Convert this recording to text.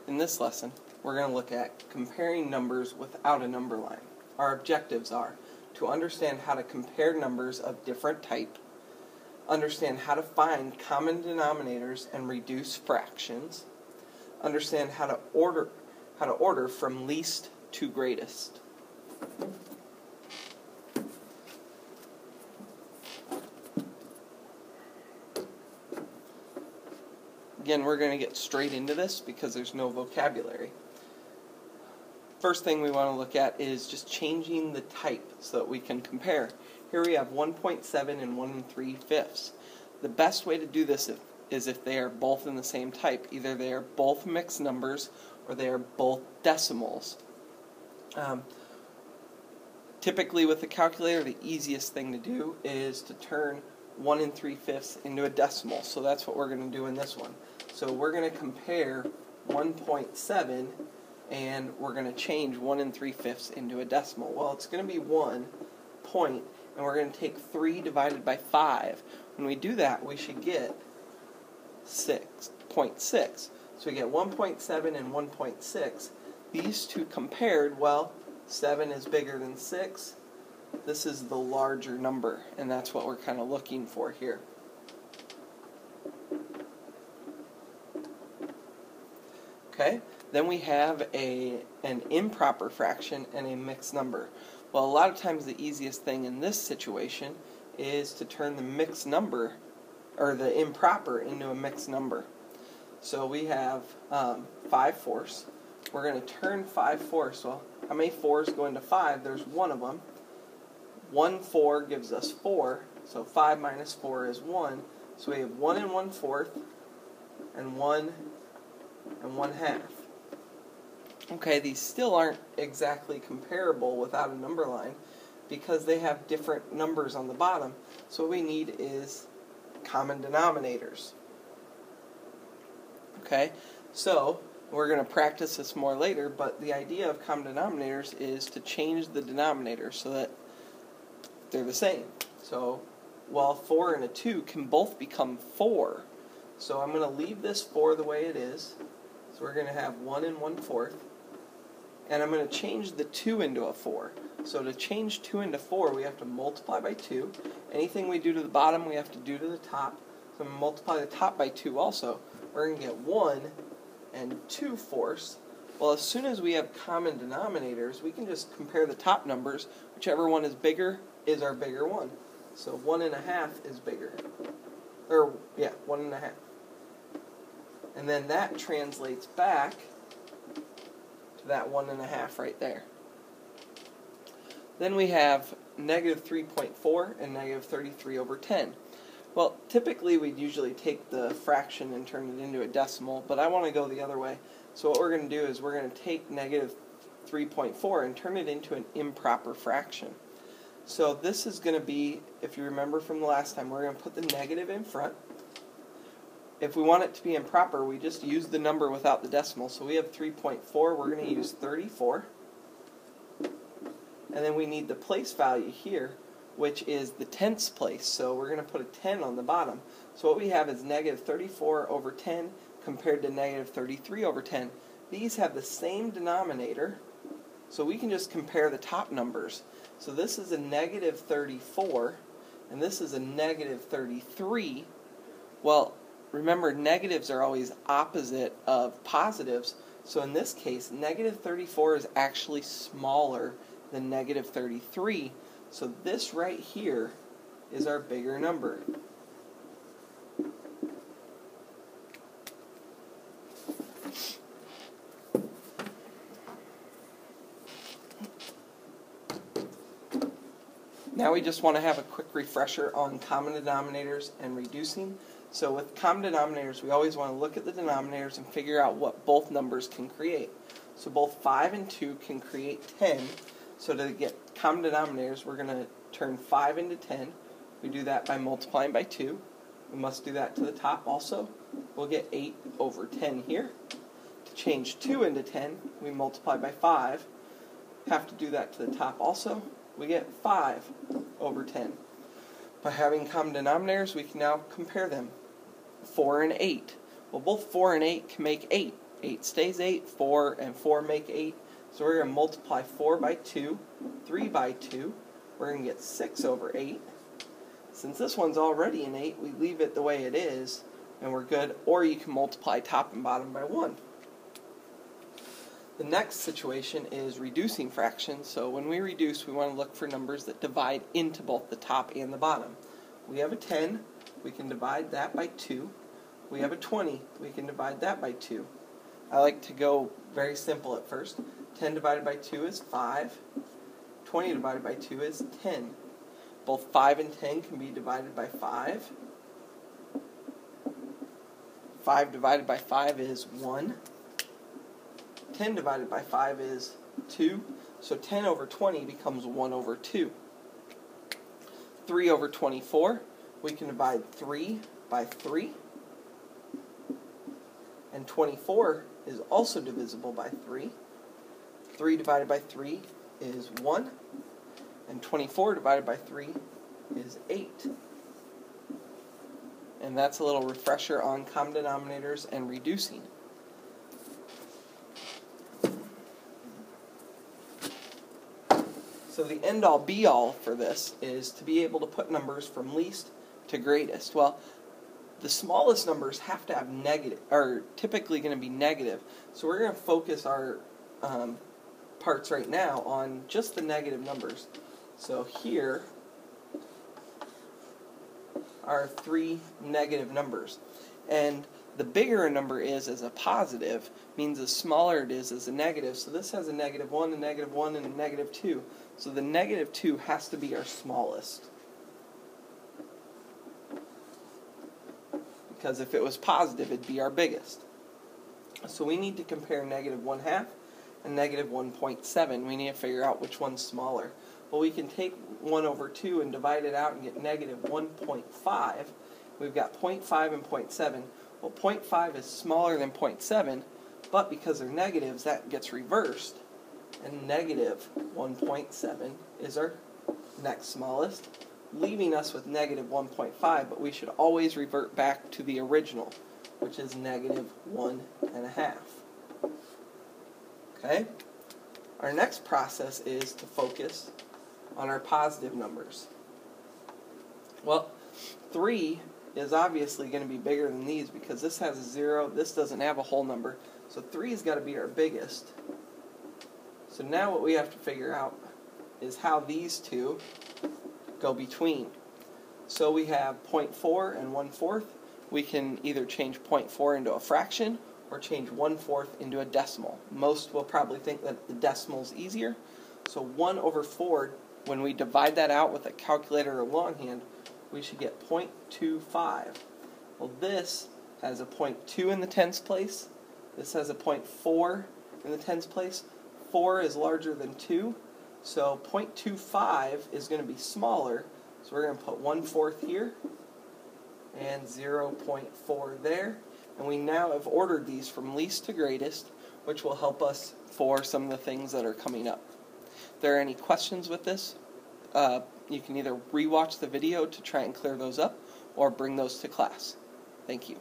In this lesson, we're going to look at comparing numbers without a number line. Our objectives are to understand how to compare numbers of different type, understand how to find common denominators and reduce fractions, understand how to order from least to greatest. Again, we're going to get straight into this because there's no vocabulary. First thing we want to look at is just changing the type so that we can compare. Here we have 1.7 and 1 3/5. The best way to do this is if they are both in the same type. Either they are both mixed numbers or they are both decimals. Typically with the calculator, the easiest thing to do is to turn 1 3/5 into a decimal. So that's what we're going to do in this one. So we're going to compare 1.7 and we're going to change 1 3/5 into a decimal. Well, it's going to be 1 point, and we're going to take 3 divided by 5. When we do that, we should get 6.6. So we get 1.7 and 1.6. These two compared, well, 7 is bigger than 6. This is the larger number, and that's what we're kind of looking for here. Okay, then we have an improper fraction and a mixed number. Well, a lot of times the easiest thing in this situation is to turn the mixed number, or the improper, into a mixed number. So we have 5/4. We're going to turn 5/4. Well, how many 4s go into 5? There's one of them. 1 4 gives us 4, so 5 minus 4 is 1. So we have 1 1/4 and 1 1/2. Okay, these still aren't exactly comparable without a number line because they have different numbers on the bottom. So what we need is common denominators. Okay, so we're going to practice this more later, but the idea of common denominators is to change the denominators so that they're the same. So while 4 and a 2 can both become 4, so I'm going to leave this 4 the way it is. So we're going to have 1 1/4, and I'm going to change the 2 into a 4. So to change 2 into 4, we have to multiply by 2. Anything we do to the bottom, we have to do to the top. So I'm going to multiply the top by 2 also. We're going to get 1 2/4. Well, as soon as we have common denominators, we can just compare the top numbers. Whichever one is bigger is our bigger one. So 1 1/2 is bigger. 1 1/2. And then that translates back to that 1 1/2 right there. Then we have negative 3.4 and negative 33/10. Well, typically we'd usually take the fraction and turn it into a decimal, but I want to go the other way. So what we're going to do is we're going to take negative 3.4 and turn it into an improper fraction. So this is going to be, if you remember from the last time, we're going to put the negative in front. If we want it to be improper, we just use the number without the decimal. So we have 3.4, we're going to use 34. And then we need the place value here, which is the tenths place. So we're going to put a 10 on the bottom. So what we have is negative 34/10 compared to negative 33/10. These have the same denominator, so we can just compare the top numbers. So this is a negative 34, and this is a negative 33. Well, remember, negatives are always opposite of positives. So in this case, negative 34 is actually smaller than negative 33. So this right here is our bigger number. Now we just want to have a quick refresher on common denominators and reducing. So with common denominators, we always want to look at the denominators and figure out what both numbers can create. So both 5 and 2 can create 10. So to get common denominators, we're going to turn 5 into 10. We do that by multiplying by 2. We must do that to the top also. We'll get 8/10 here. To change 2 into 10, we multiply by 5. Have to do that to the top also. We get 5/10. By having common denominators, we can now compare them. 4 and 8. Well, both 4 and 8 can make 8. 8 stays 8, 4 and 4 make 8. So we're going to multiply 4 by 2, 3 by 2. We're going to get 6 over 8. Since this one's already an 8, we leave it the way it is, and we're good. Or you can multiply top and bottom by 1. The next situation is reducing fractions. So when we reduce, we want to look for numbers that divide into both the top and the bottom. We have a 10, we can divide that by 2. We have a 20, we can divide that by 2. I like to go very simple at first. 10 divided by 2 is 5. 20 divided by 2 is 10. Both 5 and 10 can be divided by 5. 5 divided by 5 is 1. 10 divided by 5 is 2. So 10 over 20 becomes 1 over 2. 3 over 24, we can divide 3 by 3. And 24 is also divisible by 3. 3 divided by 3 is 1. And 24 divided by 3 is 8. And that's a little refresher on common denominators and reducing. So the end-all be-all for this is to be able to put numbers from least to greatest. Well, the smallest numbers have to have negative, are typically going to be negative. So we're going to focus our parts right now on just the negative numbers. So here are 3 negative numbers. And the bigger a number is as a positive means the smaller it is as a negative. So this has a -1, a -1, and a -2. So the -2 has to be our smallest. Because if it was positive, it'd be our biggest. So we need to compare -1/2 and -1.7. We need to figure out which one's smaller. Well, we can take 1 over 2 and divide it out and get -1.5. We've got 0.5 and 0.7. Well, 0.5 is smaller than 0.7, but because they're negatives, that gets reversed. And -1.7 is our next smallest, leaving us with -1.5, but we should always revert back to the original, which is -1.5. Okay? Our next process is to focus on our positive numbers. Well, 3 is obviously going to be bigger than these because this has a 0, this doesn't have a whole number, so 3 has got to be our biggest. So now what we have to figure out is how these two go between. So we have 0.4 and 1/4. We can either change 0.4 into a fraction or change 1/4 into a decimal. Most will probably think that the decimal is easier. So 1 over 4, when we divide that out with a calculator or longhand, we should get 0.25. Well, this has a 0.2 in the tens place. This has a 0.4 in the tens place. 4 is larger than 2, so 0.25 is going to be smaller. So we're going to put 1/4 here and 0.4 there. And we now have ordered these from least to greatest, which will help us for some of the things that are coming up. If there are any questions with this, you can either rewatch the video to try and clear those up or bring those to class. Thank you.